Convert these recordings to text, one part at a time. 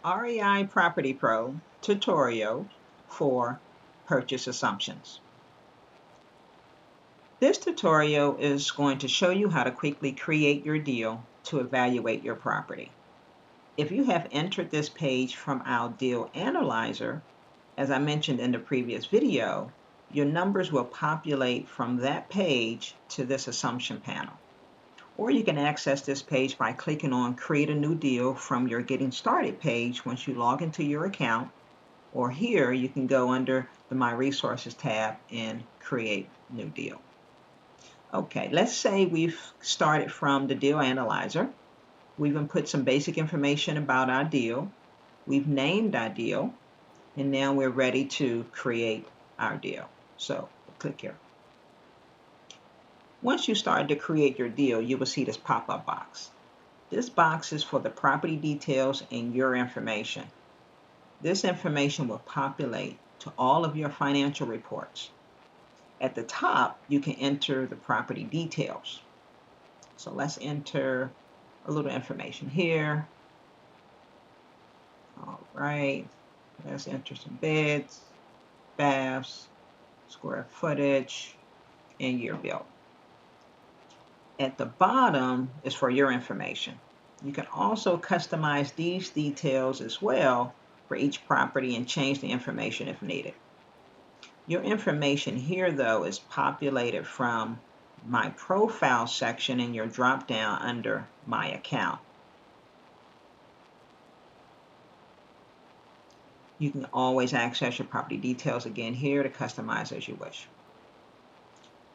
REI Property Pro tutorial for purchase assumptions. This tutorial is going to show you how to quickly create your deal to evaluate your property. If you have entered this page from our deal analyzer, as I mentioned in the previous video, your numbers will populate from that page to this assumption panel. Or you can access this page by clicking on Create a New Deal from your Getting Started page once you log into your account. Or here you can go under the My Resources tab and create new deal. Okay, let's say we've started from the deal analyzer. We've input some basic information about our deal. We've named our deal, and now we're ready to create our deal. So click here. Once you start to create your deal, you will see this pop-up box. This box is for the property details and your information. This information will populate to all of your financial reports. At the top, you can enter the property details. So let's enter a little information here. All right, let's enter some beds, baths, square footage, and year built. At the bottom is for your information. You can also customize these details as well for each property and change the information if needed. Your information here, though, is populated from My Profile section in your drop-down under My Account. You can always access your property details again here to customize as you wish.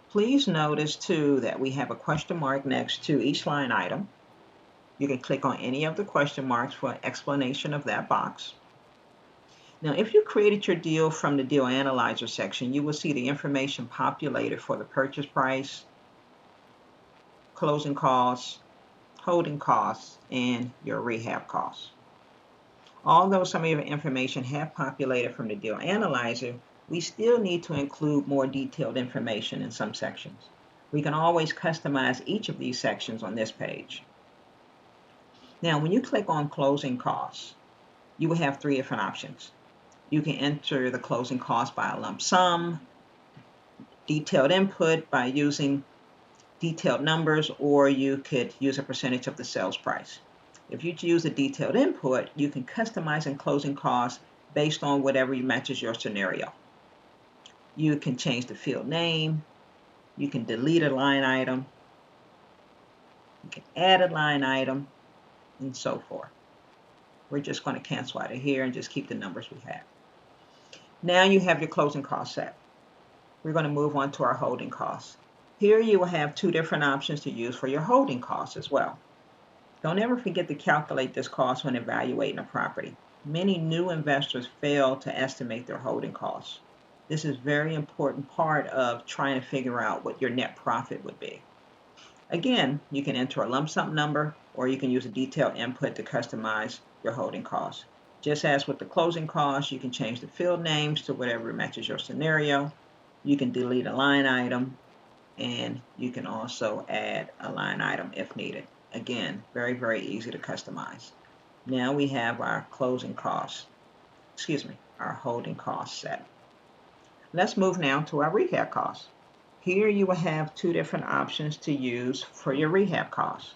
Please notice, too, that we have a question mark next to each line item. You can click on any of the question marks for an explanation of that box. Now, if you created your deal from the Deal Analyzer section, you will see the information populated for the purchase price, closing costs, holding costs, and your rehab costs. Although some of your information have populated from the Deal Analyzer, we still need to include more detailed information in some sections. We can always customize each of these sections on this page. Now, when you click on Closing Costs, you will have three different options. You can enter the closing cost by a lump sum, detailed input by using detailed numbers, or you could use a percentage of the sales price. If you use a detailed input, you can customize in closing costs based on whatever matches your scenario. You can change the field name, you can delete a line item, you can add a line item, and so forth. We're just going to cancel out of here and just keep the numbers we have. Now you have your closing cost set. We're going to move on to our holding costs. Here you will have two different options to use for your holding costs as well. Don't ever forget to calculate this cost when evaluating a property. Many new investors fail to estimate their holding costs. This is a very important part of trying to figure out what your net profit would be. Again, you can enter a lump sum number, or you can use a detailed input to customize your holding costs. Just as with the closing costs, you can change the field names to whatever matches your scenario. You can delete a line item, and you can also add a line item if needed. Again, very, very easy to customize. Now we have our our holding cost set. Let's move now to our rehab costs. Here you will have two different options to use for your rehab costs.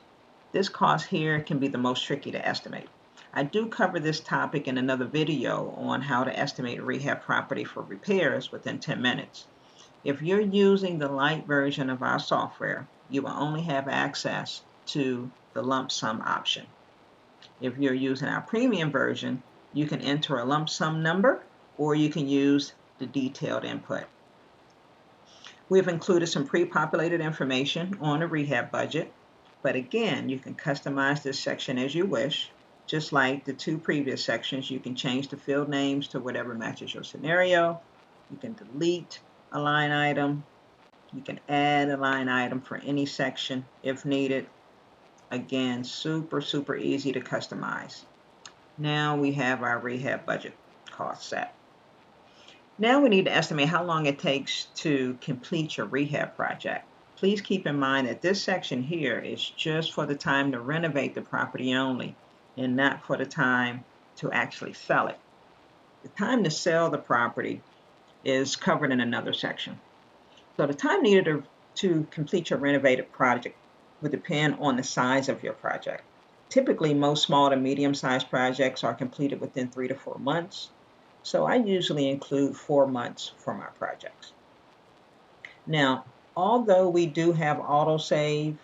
This cost here can be the most tricky to estimate. I do cover this topic in another video on how to estimate a rehab property for repairs within 10 minutes. If you're using the light version of our software, you will only have access to the lump sum option. If you're using our premium version, you can enter a lump sum number, or you can use the detailed input. We've included some pre-populated information on a rehab budget, but again, you can customize this section as you wish. Just like the two previous sections, you can change the field names to whatever matches your scenario. You can delete a line item. You can add a line item for any section if needed. Again, super, super easy to customize. Now we have our rehab budget cost set. Now we need to estimate how long it takes to complete your rehab project. Please keep in mind that this section here is just for the time to renovate the property only, and not for the time to actually sell it. The time to sell the property is covered in another section. So the time needed to complete your renovated project would depend on the size of your project. Typically, most small to medium-sized projects are completed within 3 to 4 months. So I usually include 4 months for my projects. Now, although we do have autosave,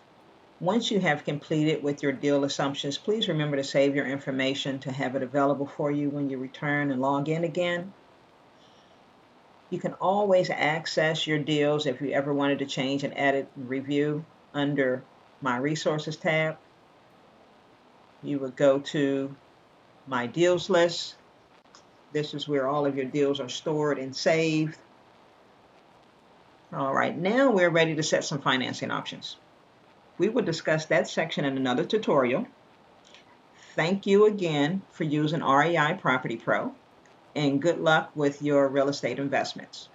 once you have completed with your deal assumptions, please remember to save your information to have it available for you when you return and log in again. You can always access your deals if you ever wanted to change and edit and review under My Resources tab. You would go to My Deals list. This is where all of your deals are stored and saved. All right, now we're ready to set some financing options. We will discuss that section in another tutorial. Thank you again for using REI Property Pro, and good luck with your real estate investments.